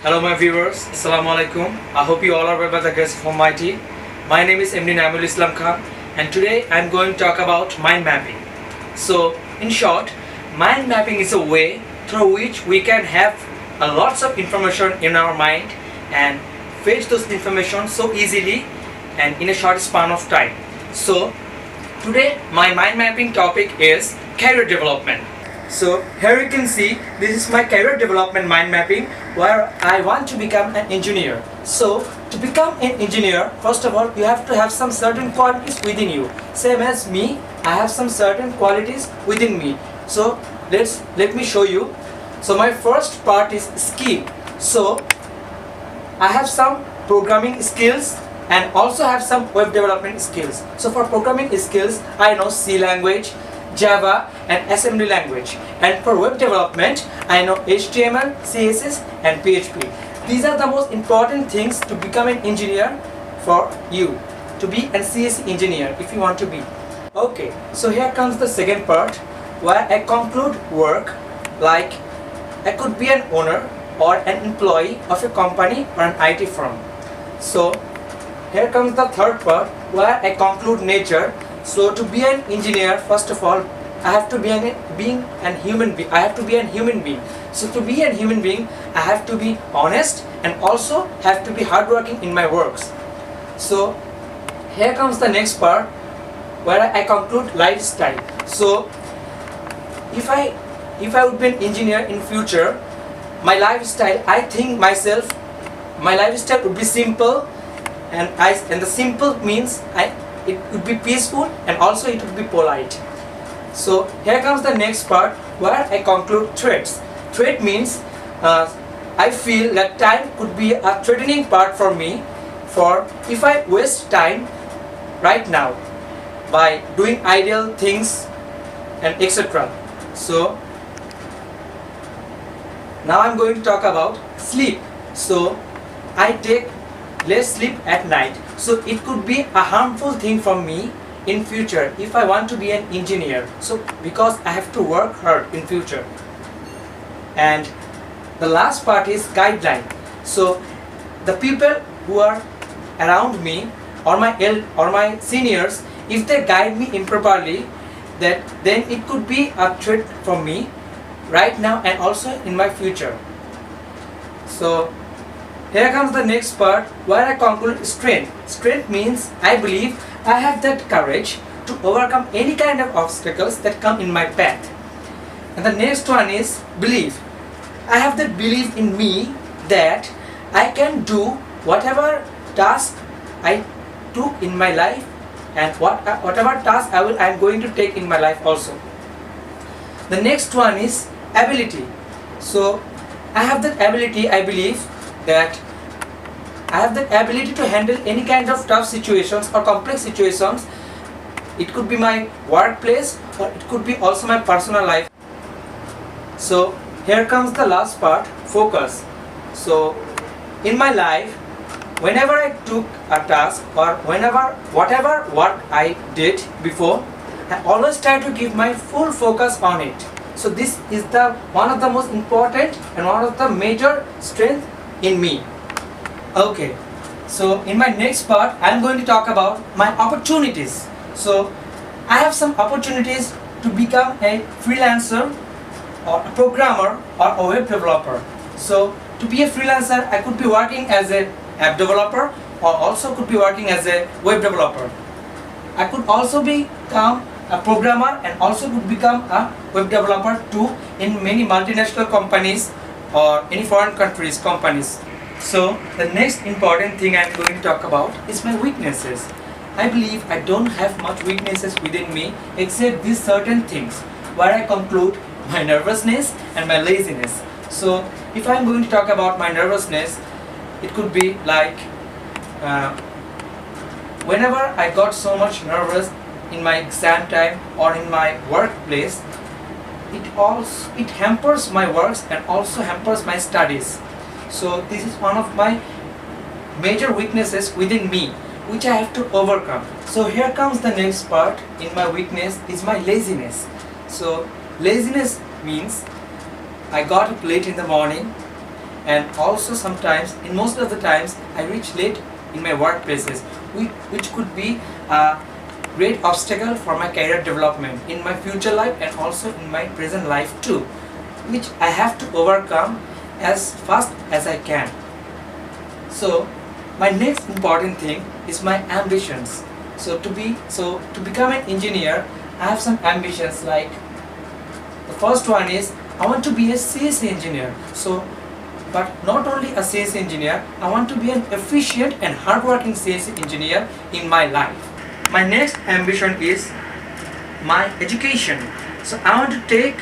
Hello my viewers, Assalamu alaikum. I hope you all are well by the grace of Almighty. My name is MD Naimul Islam Khan and today I am going to talk about mind mapping. So in short, mind mapping is a way through which we can have a lots of information in our mind and fetch those information so easily and in a short span of time. So today my mind mapping topic is career development. So here you can see this is my career development mind mapping where I want to become an engineer. So to become an engineer, first of all you have to have some certain qualities within you. Same as me, I have some certain qualities within me. So let me show you. So my first part is skill. So I have some programming skills and also have some web development skills. So for programming skills, I know C language, Java and assembly language, and for web development I know HTML, CSS and PHP. These are the most important things to become an engineer for you, to be a CSE engineer if you want to be. Okay, so here comes the second part where I conclude work, like I could be an owner or an employee of a company or an IT firm. So here comes the third part where I conclude nature. So to be an engineer, first of all, I have to be a human being. I have to be a human being. So to be a human being, I have to be honest and also have to be hardworking in my works. So here comes the next part where I conclude lifestyle. So if I would be an engineer in future, my lifestyle, I think myself, my lifestyle would be simple, and the simple means it would be peaceful and also it would be polite. So here comes the next part where I conclude threats. Threat means I feel that time could be a threatening part for me, for if I waste time right now by doing ideal things and etc. So now I'm going to talk about sleep. So I take less sleep at night, so it could be a harmful thing for me in future if I want to be an engineer, so because I have to work hard in future. And the last part is guideline. So the people who are around me or my seniors, if they guide me improperly, then it could be a threat for me right now and also in my future. So here comes the next part where I conclude strength. Strength means I believe I have that courage to overcome any kind of obstacles that come in my path. And the next one is belief. I have that belief in me that I can do whatever task I took in my life and whatever task I am going to take in my life also. The next one is ability. So I have that ability, I believe that I have the ability to handle any kind of tough situations or complex situations. It could be my workplace or it could be also my personal life. So here comes the last part, focus. So in my life, whenever I took a task or whatever work I did before, I always try to give my full focus on it. So this is one of the most important and one of the major strengths in me. Okay, so in my next part I am going to talk about my opportunities. So I have some opportunities to become a freelancer or a programmer or a web developer. So to be a freelancer, I could be working as an app developer or also could be working as a web developer. I could also become a programmer and also could become a web developer too in many multinational companies or any foreign countries companies. So the next important thing I am going to talk about is my weaknesses. I believe I don't have much weaknesses within me except these certain things where I conclude my nervousness and my laziness. So if I am going to talk about my nervousness, it could be like whenever I got so much nervous in my exam time or in my workplace, it hampers my works and also hampers my studies. So this is one of my major weaknesses within me which I have to overcome. So here comes the next part in my weakness is my laziness. So laziness means I got up late in the morning and also sometimes, in most of the times, I reach late in my workplaces, which could be a great obstacle for my career development in my future life and also in my present life too, which I have to overcome as fast as I can. So my next important thing is my ambitions. So to become an engineer, I have some ambitions. Like the first one is I want to be a CSE engineer. But not only a CSE engineer, I want to be an efficient and hardworking CSE engineer in my life. My next ambition is my education. So I want to take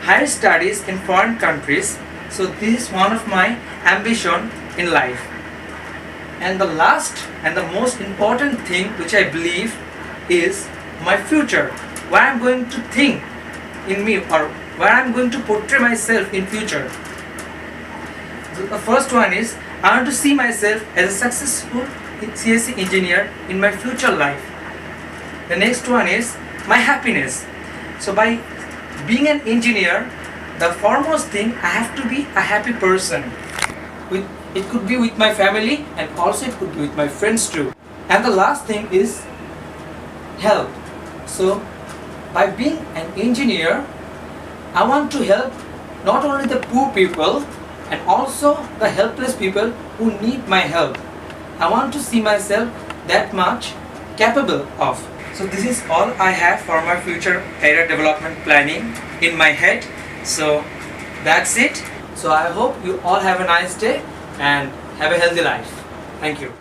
higher studies in foreign countries. So this is one of my ambition in life. And the last and the most important thing which I believe is my future. What I'm going to think in me, or where I'm going to portray myself in future. The first one is I want to see myself as a successful CSE engineer in my future life. The next one is my happiness. So by being an engineer, the foremost thing, I have to be a happy person. It could be with my family and also it could be with my friends too. And the last thing is help. So by being an engineer, I want to help not only the poor people and also the helpless people who need my help. I want to see myself that much capable of. So this is all I have for my future career development planning in my head. So that's it. So I hope you all have a nice day and have a healthy life. Thank you.